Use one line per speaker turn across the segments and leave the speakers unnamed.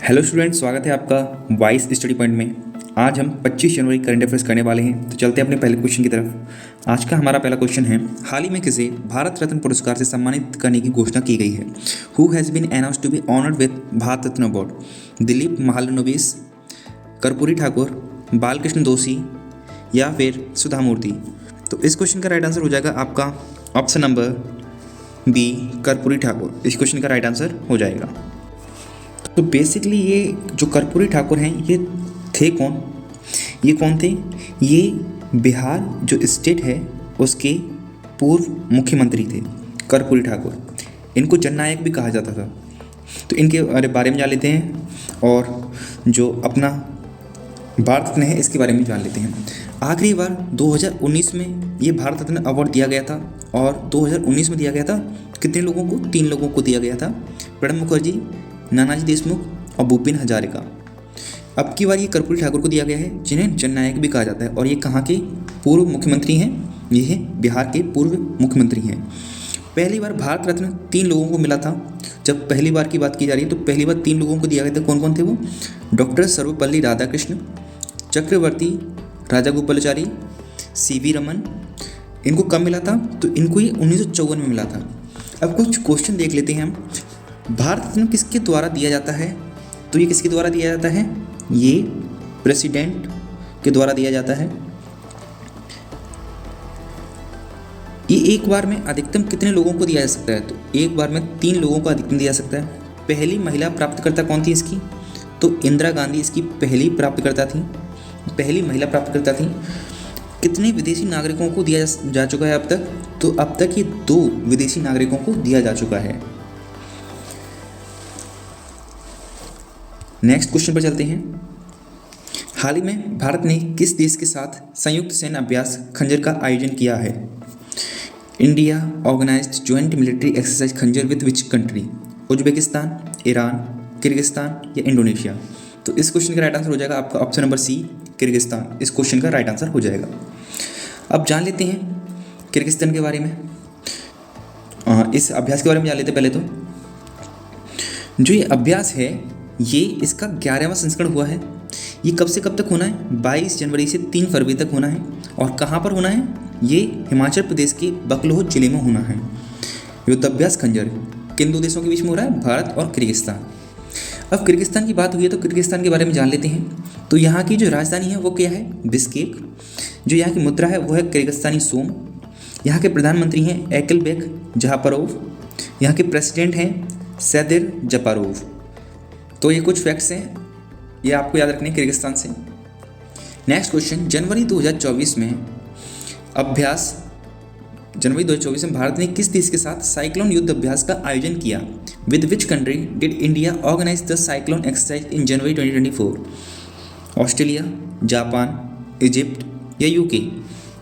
Hello student, स्वागत है आपका वाइस स्टडी पॉइंट में। आज हम 25 जनवरी करंट अफेयर्स करने वाले हैं। तो चलते हैं अपने पहले क्वेश्चन की तरफ। आज का हमारा पहला क्वेश्चन है, हाल ही में किसे भारत रत्न पुरस्कार से सम्मानित करने की घोषणा की गई है? Who has been announced to be honoured with Bharat Ratna award? Dilip Mahalanobis, Karpoori Thakur, Balkrishna Doshi या फिर सुधा मूर्ति? तो इस क्वेश्चन का राइट आंसर हो जाएगा आपका option number B, Karpoori Thakur. इस क्वेश्चन का राइट आंसर हो जाएगा। तो बेसिकली ये जो कर्पूरी ठाकुर हैं ये थे कौन? ये कौन थे? ये बिहार जो स्टेट है उसके पूर्व मुख्यमंत्री थे कर्पूरी ठाकुर। इनको जननायक भी कहा जाता था। तो इनके बारे में जान लेते हैं और जो अपना भारत रत्न है इसके बारे में जान लेते हैं। आखिरी बार 2019 में ये भारत रत्न अवार्ड दिया गया था और 2019 में दिया गया था कितने लोगों को? 3 लोगों को दिया गया था, प्रणब मुखर्जी, नानाजी देशमुख और भूपेन हजारिका। अब की बार ये कर्पूरी ठाकुर को दिया गया है जिन्हें जननायक भी कहा जाता है। और ये कहाँ के पूर्व मुख्यमंत्री हैं? ये हैं बिहार के पूर्व मुख्यमंत्री हैं। पहली बार भारत रत्न 3 लोगों को मिला था। जब पहली बार की बात की जा रही है तो पहली बार 3 लोगों को दिया गया था। कौन कौन थे वो? डॉक्टर सर्वपल्ली राधाकृष्ण, चक्रवर्ती राजागोपालाचारी, सीवी रमन। इनको कब मिला था? तो इनको ये 1954 में मिला था। अब कुछ क्वेश्चन देख लेते हैं हम। भारत रत्न किसके द्वारा दिया जाता है? तो ये किसके द्वारा दिया जाता है? ये प्रेसिडेंट के द्वारा दिया जाता है। ये एक बार में अधिकतम कितने लोगों को दिया जा सकता है? तो एक बार में 3 लोगों को अधिकतम दिया जा सकता है। पहली महिला प्राप्तकर्ता कौन थी इसकी? तो इंदिरा गांधी इसकी पहली प्राप्तकर्ता थी, पहली महिला प्राप्तकर्ता थी। कितने विदेशी नागरिकों को दिया जा चुका है अब तक? तो अब तक ये 2 विदेशी नागरिकों को दिया जा चुका है। नेक्स्ट क्वेश्चन पर चलते हैं। हाल ही में भारत ने किस देश के साथ संयुक्त सैन्य अभ्यास खंजर का आयोजन किया है? India organized joint military exercise Khanjar with which country? Uzbekistan, Iran, Kyrgyzstan या इंडोनेशिया? तो इस क्वेश्चन का राइट आंसर हो जाएगा आपका ऑप्शन नंबर सी, किर्गिस्तान। इस क्वेश्चन का राइट आंसर हो जाएगा। अब जान लेते हैं किर्गिस्तान के बारे में। इस अभ्यास के बारे में जान लेते हैं। पहले तो जो ये अभ्यास है ये इसका 11वां संस्करण हुआ है। ये कब से कब तक होना है? 22 जनवरी से 3 फरवरी तक होना है। और कहाँ पर होना है? ये हिमाचल प्रदेश के बकलोह जिले में होना है। युद्धाभ्यास खंजर किन 2 देशों के बीच में हो रहा है? भारत और किर्गिस्तान। अब किर्गिस्तान की बात हुई है तो किर्गिस्तान के बारे में जान लेते हैं। तो यहाँ की जो राजधानी है वो क्या है? बिश्केक। जो यहाँ की मुद्रा है वो है किर्गिस्तानी सोम। यहाँ के प्रधानमंत्री हैं एकलबेक जहापरोव। यहाँ के प्रेसिडेंट हैं सैदिर जपारोव। तो ये कुछ फैक्ट्स हैं, ये आपको याद रखने हैं किर्गिस्तान से। नेक्स्ट क्वेश्चन, जनवरी 2024 में भारत ने किस देश के साथ साइक्लोन युद्ध अभ्यास का आयोजन किया? With which country did India organize the cyclone exercise in January 2024? Australia, Japan, Egypt या यूके?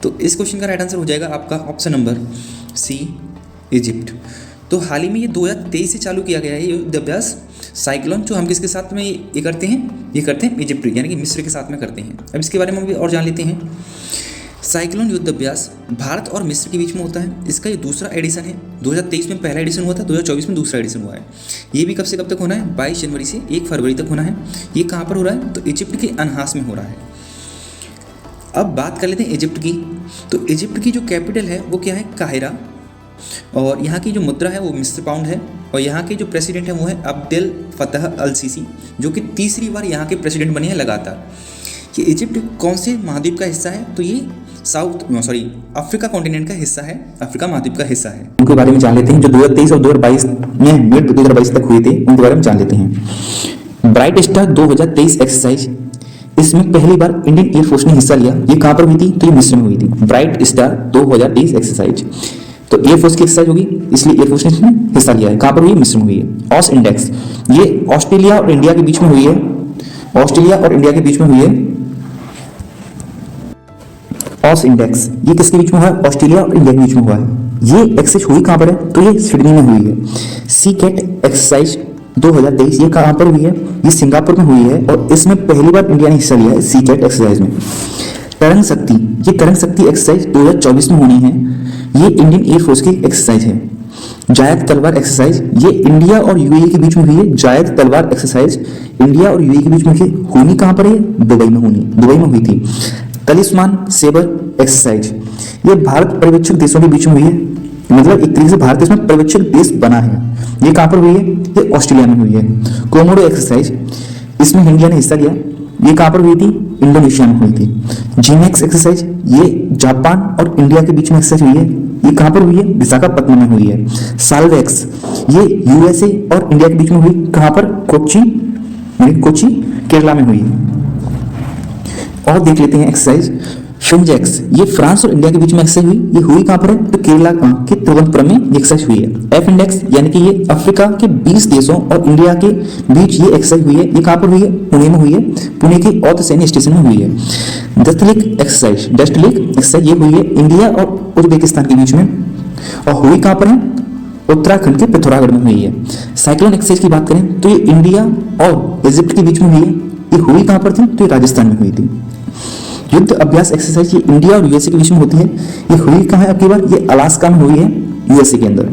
तो इस क्वेश्चन का राइट आंसर हो जाएगा आपका ऑप्शन नंबर सी, इजिप्ट। तो हाल ही में ये 2023 से चालू किया गया है ये युद्ध अभ्यास साइक्लोन, जो हम किसके साथ में ये करते हैं? ये करते हैं इजिप्ट यानी कि मिस्र के साथ में करते हैं। अब इसके बारे में भी और जान लेते हैं। साइक्लोन युद्ध अभ्यास भारत और मिस्र के बीच में होता है। इसका ये दूसरा एडिशन है। 2023 में पहला एडिशन हुआ था, 2024 में दूसरा एडिशन हुआ है। ये भी कब से कब तक होना है? 22 जनवरी से 1 फरवरी तक होना है। ये कहाँ पर हो रहा है? तो इजिप्ट के अनहास में हो रहा है। अब बात कर लेते हैं इजिप्ट की। तो इजिप्ट की जो कैपिटल है वो क्या है? काहिरा। और यहाँ की जो मुद्रा है वो मिस्र पाउंड है। और यहाँ के जो प्रेसिडेंट हैं वो है अब्देल फतह अल सीसी, जो कि तीसरी बार यहाँ के प्रेसिडेंट बने हैं लगातार। ये इजिप्ट कौन से महाद्वीप का हिस्सा है? तो ये अफ्रीका कॉन्टिनेंट का हिस्सा है, अफ्रीका महाद्वीप का हिस्सा है। उनके बारे में जान लेते हैं जो 2023 और 2022 में मिड 2022 तक हुए थे, उनके बारे में जान लेते हैं। ब्राइट स्टार 2023 एक्सरसाइज, इसमें पहली बार इंडियन एयरफोर्स ने हिस्सा लिया। ये कहाँ पर हुई थी? तो ये मिस्र में हुई थी। ब्राइट स्टार 2023 एक्सरसाइज तो एयरफोर्स की एक्सरसाइज होगी, इसलिए एयरफोर्स ने इसमें हिस्सा लिया है। कहाँ पर हुई है? मिस्र में हुई है। ऑस इंडेक्स, ये ऑस्ट्रेलिया और इंडिया के बीच में हुई है। ऑस्ट्रेलिया और इंडिया के बीच में हुई है ऑस इंडेक्स। ये किसके बीच में हुआ है? ऑस्ट्रेलिया और इंडिया के बीच में हुआ है। ये एक्सरसाइज हुई कहाँ पर है? तो ये सिडनी में हुई है। सी कैट एक्सरसाइज 2023 ये कहाँ पर हुई है? ये सिंगापुर में हुई है और इसमें पहली बार इंडिया ने हिस्सा लिया है सी कैट एक्सरसाइज में। तरंग शक्ति, ये तरंग शक्ति एक्सरसाइज 2024 में होनी है। ये इंडियन एयरफोर्स की एक्सरसाइज है। जायद तलवार एक्सरसाइज ये इंडिया और यूएई के बीच में हुई है। जायद तलवार एक्सरसाइज इंडिया और यूएई के बीच में हुई कहाँ पर है? दुबई में हुई थी। तलिस्मान सेबर एक्सरसाइज ये भारत पर्यवेक्षक देशों के बीच में हुई है, मतलब एक तरीके से भारत इसमें पर्यवेक्षक देश बना है। ये कहाँ पर हुई है? ये ऑस्ट्रेलिया में हुई है। कोमोडो एक्सरसाइज इसमें इंडिया ने हिस्सा लिया, ये कहाँ पर हुई थी? इंडोनेशिया में हुई थी। जीमेक्स एक्सरसाइज ये जापान और इंडिया के बीच में एक्सरसाइज हुई है, ये कहाँ पर हुई है? विशाखापट्टनम में हुई है। साल्वेक्स ये यूएसए और इंडिया के बीच में हुई, कहाँ पर? कोच्चि केरला में हुई। और देख लेते हैं एक्सरसाइज फिंजेक्स ये फ्रांस और इंडिया के बीच में एक्सरसाइज हुई, ये हुई कहाँ पर है? तो केरला के तिरुवनंतपुरम में ये एक्सरसाइज हुई है। एफ इंडेक्स यानी कि ये अफ्रीका के 20 देशों और इंडिया के बीच ये एक्सरसाइज हुई है, ये कहाँ पर हुई है? पुणे में हुई है, पुणे के औध सैन्य स्टेशन में हुई है। डस्टलिक एक्सरसाइज ये हुई है इंडिया और उज्बेकिस्तान के बीच में, और हुई कहाँ पर है? उत्तराखंड के पिथौरागढ़ में हुई है। साइक्लोन एक्सरसाइज की बात करें तो ये इंडिया और इजिप्ट के बीच में हुई है, ये हुई कहाँ पर थी? तो ये राजस्थान में हुई थी। युद्ध अभ्यास एक्सरसाइज ये इंडिया और यूएसए के बीच में होती है, ये हुई कहाँ है? आपकी बार ये अलास्का में हुई है, यूएसए के अंदर।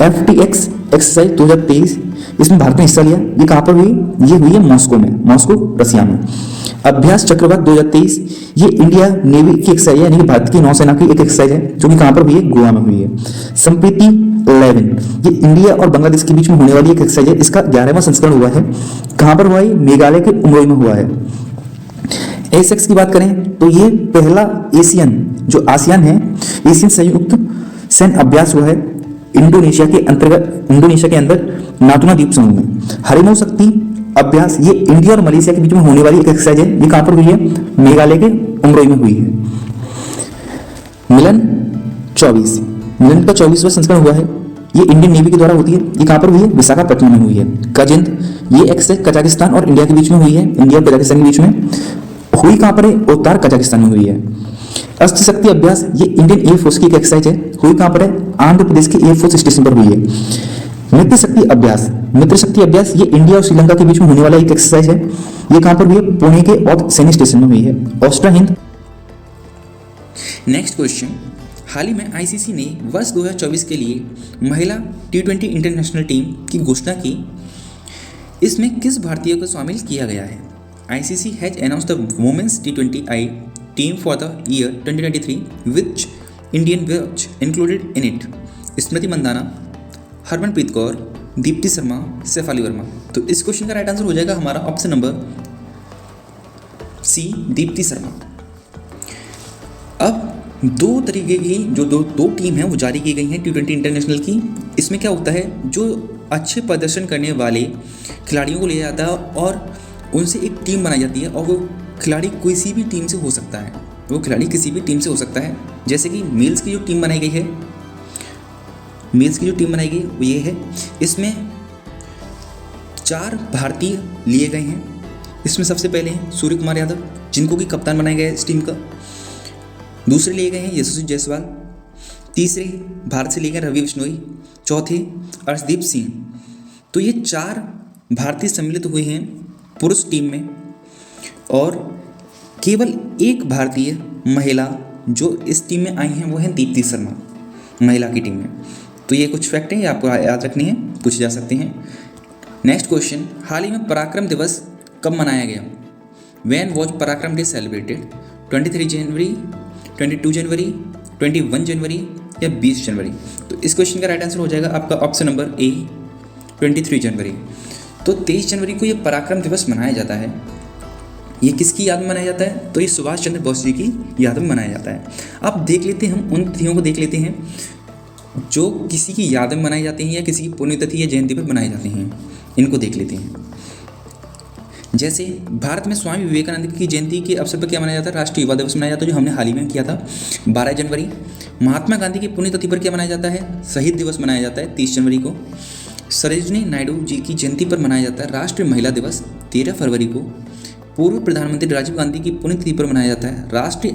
FTX एक्सरसाइज 2023 इसमें भारत ने हिस्सा लिया, ये कहाँ पर हुई? ये हुई है मॉस्को रसिया में। अभ्यास चक्रवात 2023 ये इंडिया नेवी की एक्सरसाइज है, यानी कि भारत की नौसेना की एक एक्सरसाइज है जो कि कहाँ पर हुई है? गोवा में हुई है। संप्रीति 11 ये इंडिया और बांग्लादेश के बीच में होने वाली एक एक्सरसाइज है, इसका 11वां संस्करण हुआ है, कहाँ पर हुआ है? मेघालय के उमरोई में हुआ है। एसेक्स की बात करें तो ये पहला आसियान है, एशियन संयुक्त सैन्य अभ्यास हुआ है इंडोनेशिया के अंदर नातुना द्वीप समूह में। हरिमो शक्ति अभ्यास ये इंडिया और मलेशिया के बीच में होने वाली एक एक्सरसाइज है, ये कहाँ पर हुई है? मेघालय के उमरोई में हुई है। मिलन का 24वां संस्करण हुआ है, ये इंडियन नेवी के द्वारा होती है, ये कहाँ पर हुई है? विशाखापट्टनम में हुई है। कजिंद ये एक्सरसाइज कजाकिस्तान और इंडिया के बीच में हुई है, इंडिया और कजाकिस्तान के बीच में हुई कहाँ पर है? उत्तर कजाकिस्तान में हुई है। अस्त्र शक्ति अभ्यास ये इंडियन एयरफोर्स की एक एक्सरसाइज है, हुई कहाँ पर है? आंध्र प्रदेश के एयरफोर्स स्टेशन पर हुई है। मित्र शक्ति अभ्यास ये इंडिया और श्रीलंका के बीच में होने वाला एक एक्सरसाइज है, ये कहाँ पर हुई है? पुणे के औध सैन्य स्टेशन में हुई है। ऑस्ट्रा हिंद। नेक्स्ट क्वेश्चन, हाल ही में आईसीसी ने वर्ष 2024 के लिए महिला T20 इंटरनेशनल टीम की घोषणा की, इसमें किस भारतीय को शामिल किया गया है? ICC has announced the Women's T20I team for the year 2023, which Indian were included in it. स्मृति मंदाना, हरमनप्रीत कौर, दीप्ति शर्मा, शेफाली वर्मा। तो इस क्वेश्चन का राइट आंसर हो जाएगा हमारा option number C, Deepti Sharma. अब दो तरीके की जो दो टीम है वो जारी की गई हैं T20 इंटरनेशनल की। इसमें क्या होता है, जो अच्छे प्रदर्शन करने वाले खिलाड़ियों को लिया जाता है और उनसे एक टीम बनाई जाती है, और वो खिलाड़ी किसी भी टीम से हो सकता है, जैसे कि मेल्स की जो टीम बनाई गई वो ये है। इसमें 4 भारतीय लिए गए हैं। इसमें सबसे पहले हैं सूर्य कुमार यादव, जिनको कि कप्तान बनाया गया है इस टीम का। दूसरे लिए गए हैं यशस्वी जायसवाल। तीसरे भारत से लिए गए रवि बिश्नोई। चौथे अर्शदीप सिंह। तो ये 4 भारतीय सम्मिलित हुए हैं पुरुष टीम में, और केवल एक भारतीय महिला जो इस टीम में आई हैं वो है दीप्ति शर्मा, महिला की टीम में। तो ये कुछ फैक्ट हैं, ये आपको याद रखनी है, पूछे जा सकते हैं। नेक्स्ट क्वेश्चन, हाल ही में पराक्रम दिवस कब मनाया गया? व्हेन वॉज पराक्रम डे सेलिब्रेटेड? 23 जनवरी, 22 जनवरी, 21 जनवरी या 20 जनवरी? तो इस क्वेश्चन का राइट आंसर हो जाएगा आपका ऑप्शन नंबर ए, 23 जनवरी। तो 23 जनवरी को ये पराक्रम दिवस मनाया जाता है। ये किसकी याद में मनाया जाता है? तो ये सुभाष चंद्र बोस जी की याद में मनाया जाता है। अब देख लेते हैं, हम उन तिथियों को देख लेते हैं जो किसी की याद में मनाई जाती हैं या किसी की पुण्यतिथि या जयंती पर मनाए जाते हैं। इनको देख लेते हैं। जैसे भारत में स्वामी विवेकानंद की जयंती के अवसर पर क्या मनाया जाता है? राष्ट्रीय युवा दिवस मनाया जाता है, जो हमने हाल ही में किया था 12 जनवरी। महात्मा गांधी की पुण्यतिथि पर क्या मनाया जाता है? शहीद दिवस मनाया जाता है 30 जनवरी को। सरोजिनी नायडू जी की जयंती पर मनाया जाता है राष्ट्रीय महिला दिवस 13 फरवरी को। पूर्व प्रधानमंत्री राजीव गांधी की पुण्यतिथि पर मनाया जाता है राष्ट्रीय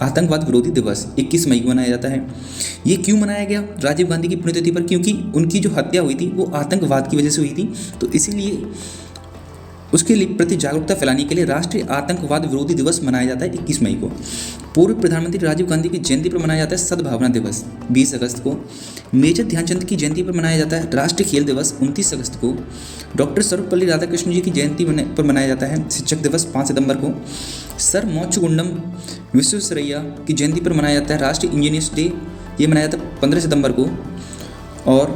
आतंकवाद विरोधी दिवस 21 मई को मनाया जाता है। ये क्यों मनाया गया राजीव गांधी की पुण्यतिथि पर? क्योंकि उनकी जो हत्या हुई थी वो आतंकवाद की वजह से हुई थी, तो इसीलिए उसके लिए प्रति जागरूकता फैलाने के लिए राष्ट्रीय आतंकवाद विरोधी दिवस मनाया जाता है 21 मई को। पूर्व प्रधानमंत्री राजीव गांधी की जयंती पर मनाया जाता है सद्भावना दिवस 20 अगस्त को। मेजर ध्यानचंद की जयंती पर मनाया जाता है राष्ट्रीय खेल दिवस 29 अगस्त को। डॉक्टर सर्वपल्ली राधाकृष्णन जी की जयंती पर मनाया जाता है शिक्षक दिवस 5 सितंबर को। सर मोक्षगुंडम विश्वेश्वरैया की जयंती पर मनाया जाता है राष्ट्रीय इंजीनियर्स डे, ये मनाया जाता है 15 सितंबर को। और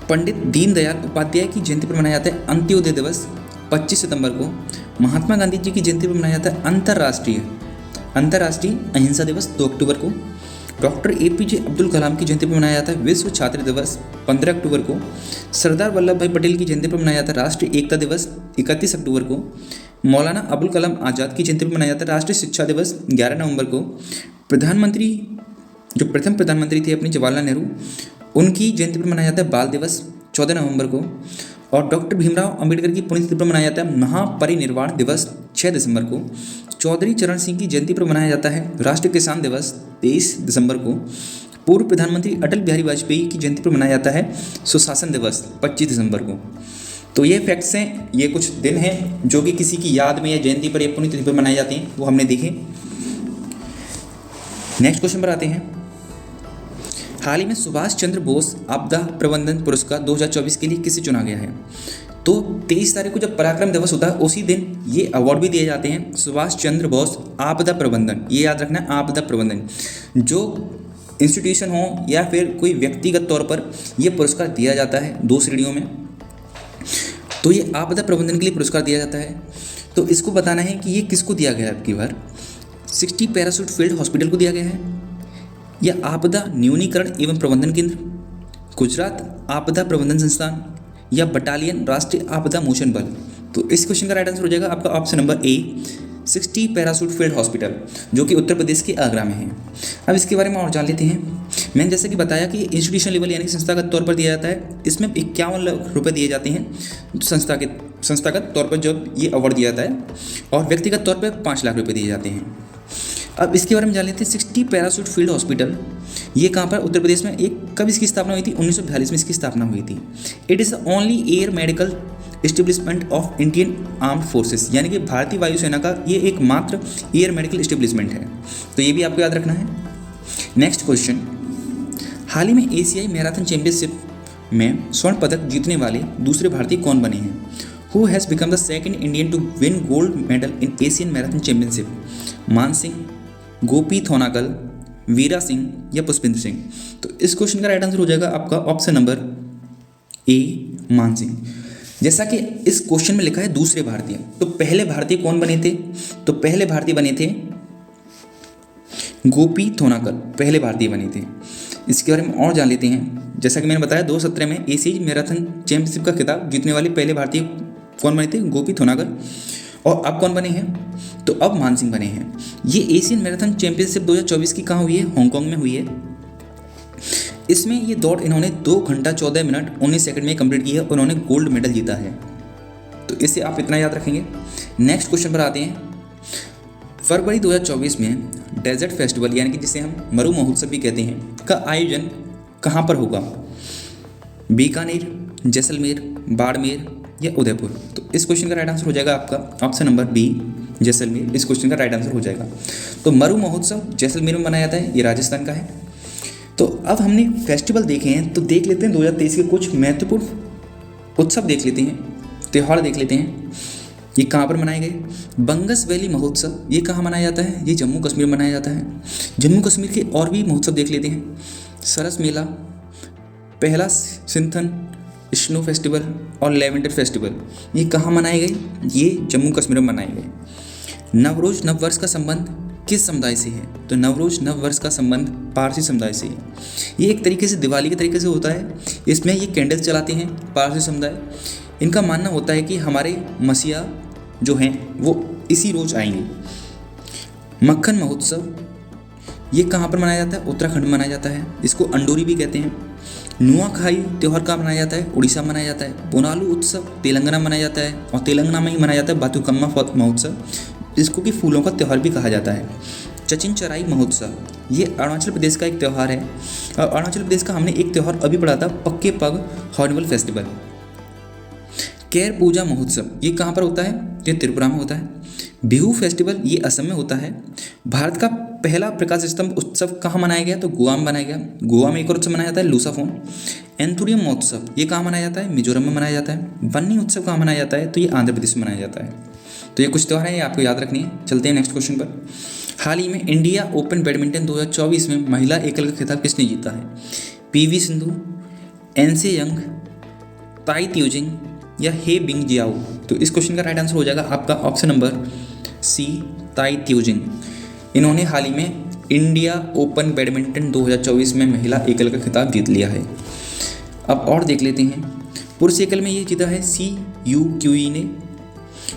पंडित दीनदयाल उपाध्याय की जयंती पर मनाया जाता है अंत्योदय दिवस 25 सितंबर को। महात्मा गांधी जी की जयंती पर मनाया जाता है अंतर्राष्ट्रीय अहिंसा दिवस 2 अक्टूबर को। डॉक्टर APJ अब्दुल कलाम की जयंती पर मनाया जाता है विश्व छात्र दिवस 15 अक्टूबर को। सरदार वल्लभ भाई पटेल की जयंती पर मनाया जाता है राष्ट्रीय एकता दिवस 31 अक्टूबर को। मौलाना अबुल कलाम आज़ाद की जयंती पर मनाया जाता है राष्ट्रीय शिक्षा दिवस 11 नवंबर को। प्रधानमंत्री जो प्रथम प्रधानमंत्री थे अपनी जवाहरलाल नेहरू, उनकी जयंती पर मनाया जाता है बाल दिवस 14 नवंबर को। और डॉक्टर भीमराव अंबेडकर की पुण्यतिथि पर मनाया जाता है महापरिनिर्वाण दिवस 6 दिसंबर को। चौधरी चरण सिंह की जयंती पर मनाया जाता है राष्ट्रीय किसान दिवस 23 दिसंबर को। पूर्व प्रधानमंत्री अटल बिहारी वाजपेयी की जयंती पर मनाया जाता है सुशासन दिवस 25 दिसंबर को। तो ये फैक्ट्स हैं, ये कुछ दिन हैं जो कि किसी की याद में या जयंती पर या पुण्यतिथि पर मनाए जाते हैं, वो हमने देखे। नेक्स्ट क्वेश्चन पर आते हैं। हाल ही में सुभाष चंद्र बोस आपदा प्रबंधन पुरस्कार 2024 के लिए किसे चुना गया है? तो 23 तारीख को जब पराक्रम दिवस होता है उसी दिन ये अवार्ड भी दिए जाते हैं, सुभाष चंद्र बोस आपदा प्रबंधन, ये याद रखना है आपदा प्रबंधन। जो इंस्टीट्यूशन हो या फिर कोई व्यक्तिगत तौर पर ये पुरस्कार दिया जाता है 2 श्रेणियों में। तो ये आपदा प्रबंधन के लिए पुरस्कार दिया जाता है। तो इसको बताना है कि ये किसको दिया गया है अब की बार। 60 पैराशूट फील्ड हॉस्पिटल को दिया गया है, या आपदा न्यूनीकरण एवं प्रबंधन केंद्र, गुजरात आपदा प्रबंधन संस्थान, या बटालियन राष्ट्रीय आपदा मोचन बल। तो इस क्वेश्चन का राइट आंसर हो जाएगा आपका option number A, 60 parachute field hospital, जो कि उत्तर प्रदेश के आगरा में है। अब इसके बारे में और जान लेते हैं। मैंने जैसे कि बताया कि इंस्टीट्यूशन लेवल यानी संस्थागत तौर पर दिया जाता है, इसमें 51 लाख रुपये दिए जाते हैं संस्थागत तौर पर जब ये अवार्ड दिया जाता है, और व्यक्तिगत तौर पर 5 लाख रुपये दिए जाते हैं। अब इसके बारे में जान लेते हैं। 60 पैराशूट फील्ड हॉस्पिटल ये कहाँ पर, उत्तर प्रदेश में। कब इसकी स्थापना हुई थी? 1942 में इसकी स्थापना हुई थी। It is the only air medical establishment of Indian armed forces, यानी कि भारतीय वायुसेना का ये एकमात्र एयर मेडिकल एस्टेब्लिशमेंट है। तो ये भी आपको याद रखना है। नेक्स्ट क्वेश्चन, हाल ही में एशियाई मैराथन चैंपियनशिप में स्वर्ण पदक जीतने वाले दूसरे भारतीय कौन बने हैं? Who has become the second Indian to win gold medal in Asian marathon championship? Man Singh, गोपी थोनागल, वीरा सिंह, या पुष्पिंदर सिंह। तो इस क्वेश्चन का राइट आंसर हो जाएगा आपका ऑप्शन नंबर ए, मान सिंह। जैसा कि इस क्वेश्चन में लिखा है दूसरे भारतीय, तो पहले भारतीय कौन बने थे? तो पहले भारतीय बने थे गोपी थोनागल, पहले भारतीय बने थे। इसके बारे में और जान लेते हैं। जैसा कि मैंने बताया 2017 में एशियाई मैराथन चैंपियनशिप का खिताब जीतने वाले पहले भारतीय कौन बने थे? गोपी थोनागल। और अब कौन बने हैं? तो अब मान सिंह बने हैं। ये एशियन मैराथन चैंपियनशिप 2024 की कहाँ हुई है? हांगकांग में हुई है। इसमें ये दौड़ इन्होंने 2 घंटा 14 मिनट 19 सेकंड में कंप्लीट की है और उन्होंने गोल्ड मेडल जीता है। तो इससे आप इतना याद रखेंगे। नेक्स्ट क्वेश्चन पर आते हैं। फरवरी 2024 में डेजर्ट फेस्टिवल, यानी कि जिसे हम मरु महोत्सव भी कहते हैं, का आयोजन कहाँ पर होगा? बीकानेर, जैसलमेर, बाड़मेर, या उदयपुर। तो इस क्वेश्चन का राइट आंसर हो जाएगा आपका ऑप्शन नंबर बी, जैसलमेर। इस क्वेश्चन का राइट आंसर हो जाएगा। तो मरु महोत्सव जैसलमेर में मनाया जाता है, ये राजस्थान का है। तो अब हमने फेस्टिवल देखे हैं, तो देख लेते हैं 2023 के कुछ महत्वपूर्ण उत्सव देख लेते हैं, त्यौहार देख लेते हैं। ये कहाँ पर मनाए गए? बंगस वैली महोत्सव, ये कहाँ मनाया जाता है? ये जम्मू कश्मीर में मनाया जाता है। जम्मू कश्मीर के और भी महोत्सव देख लेते हैं। सरस मेला, पहला सिंथन स्नो फेस्टिवल और लेवेंडर फेस्टिवल, ये कहाँ मनाए गए? ये जम्मू कश्मीर में मनाए गए। नवरोज नववर्ष का संबंध किस समुदाय से है? तो नवरोज नववर्ष का संबंध पारसी समुदाय से है। ये एक तरीके से दिवाली के तरीके से होता है। इसमें ये कैंडल्स चलाते हैं पारसी समुदाय। इनका मानना होता है कि हमारे मसीहा जो हैं वो इसी रोज आएंगे। मक्खन महोत्सव, ये कहाँ पर मनाया जाता है? उत्तराखंड में मनाया जाता है। इसको अंडोरी भी कहते हैं। नुआखाई त्यौहार कहाँ मनाया जाता है? उड़ीसा में मनाया जाता है। बोनालू उत्सव तेलंगाना में मनाया जाता है, और तेलंगाना में ही मनाया जाता है बाथुकम्मा महोत्सव, जिसको कि फूलों का त्यौहार भी कहा जाता है। चचिन चराई महोत्सव, ये अरुणाचल प्रदेश का एक त्यौहार है। और अरुणाचल प्रदेश का हमने एक त्यौहार अभी पढ़ा था, पक्के पग हॉर्नबिल फेस्टिवल। केर पूजा महोत्सव ये कहाँ पर होता है? ये त्रिपुरा में होता है। बिहू फेस्टिवल ये असम में होता है। भारत का पहला प्रकाश स्तंभ उत्सव कहाँ मनाया गया? तो गोवा में बनाया गया। गोवा में एक और उत्सव मनाया जाता है लूसाफोन। एंथुरियम महोत्सव ये कहाँ मनाया जाता है? मिजोरम में मनाया जाता है। बन्नी उत्सव कहाँ मनाया जाता है? तो ये आंध्र प्रदेश में मनाया जाता है। तो ये कुछ त्यौहार हैं, ये आपको याद रखनी है। चलते हैं नेक्स्ट क्वेश्चन पर। हाल ही में इंडिया ओपन बैडमिंटन 2024 में महिला एकल का खिताब किसने जीता है? पीवी सिंधु, एनसे यंग, ताई त्यूजिंग या हे बिंग जियाओ? तो इस क्वेश्चन का राइट आंसर हो जाएगा आपका ऑप्शन नंबर सी, ताई त्यूजिंग। इन्होंने हाल ही में इंडिया ओपन बैडमिंटन 2024 में महिला एकल का खिताब जीत लिया है। अब और देख लेते हैं। पुरुष एकल में ये जीता है सी यू क्यूई ने,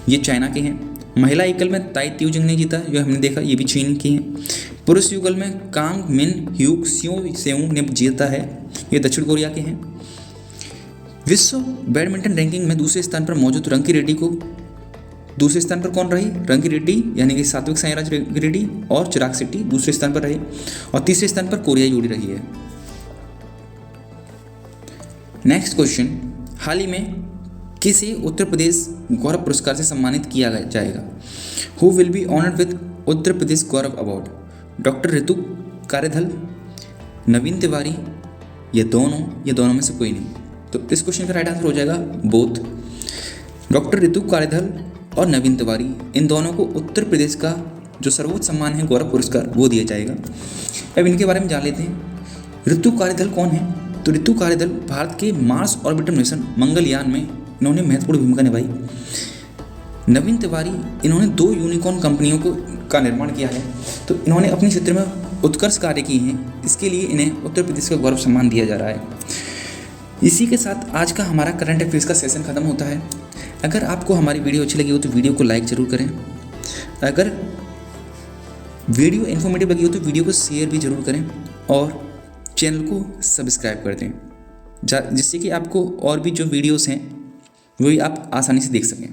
ये चाइना के हैं। महिला एकल में ताई त्यूजिंग ने जीता, जो हमने देखा ये भी चीन की हैं। पुरुष युगल में कांग मिन ह्यूक सियो सेऊ ने जीता है, ये दक्षिण कोरिया के हैं। विश्व बैडमिंटन रैंकिंग में दूसरे स्थान पर मौजूद रंकी रेड्डी को, दूसरे स्थान पर कौन रही? रंकी रेड्डी यानी कि सात्विक साईराज रेड्डी और चिराग शेट्टी दूसरे स्थान पर रहे, और तीसरे स्थान पर कोरिया जोड़ी रही है। नेक्स्ट क्वेश्चन, हाल ही में किसे उत्तर प्रदेश गौरव पुरस्कार से सम्मानित किया जाएगा? Who will be honoured with Uttar Pradesh Gaurav award? Doctor Ritu Karidhal, Naveen Tiwari या दोनों में से कोई नहीं? तो इस क्वेश्चन का राइट आंसर हो जाएगा बोथ। डॉक्टर ऋतु कार्यधल और नवीन तिवारी, इन दोनों को उत्तर प्रदेश का जो सर्वोच्च सम्मान है गौरव पुरस्कार वो दिया जाएगा। अब इनके बारे में जान लेते हैं। ऋतु कार्यधल कौन है? तो ऋतु कार्यधल भारत के मार्स ऑर्बिटर मिशन मंगलयान में इन्होंने महत्वपूर्ण भूमिका निभाई। नवीन तिवारी, इन्होंने 2 यूनिकॉर्न कंपनियों का निर्माण किया है, तो इन्होंने अपने क्षेत्र में उत्कृष्ट कार्य किए हैं, इसके लिए इन्हें उत्तर प्रदेश का गौरव सम्मान दिया जा रहा है। इसी के साथ आज का हमारा करंट अफेयर्स का सेशन खत्म होता है। अगर आपको हमारी वीडियो अच्छी लगी हो तो वीडियो को लाइक ज़रूर करें। अगर वीडियो इन्फॉर्मेटिव लगी हो तो वीडियो को शेयर भी ज़रूर करें और चैनल को सब्सक्राइब कर दें, जिससे कि आपको और भी जो वीडियोस हैं वही आप आसानी से देख सकें।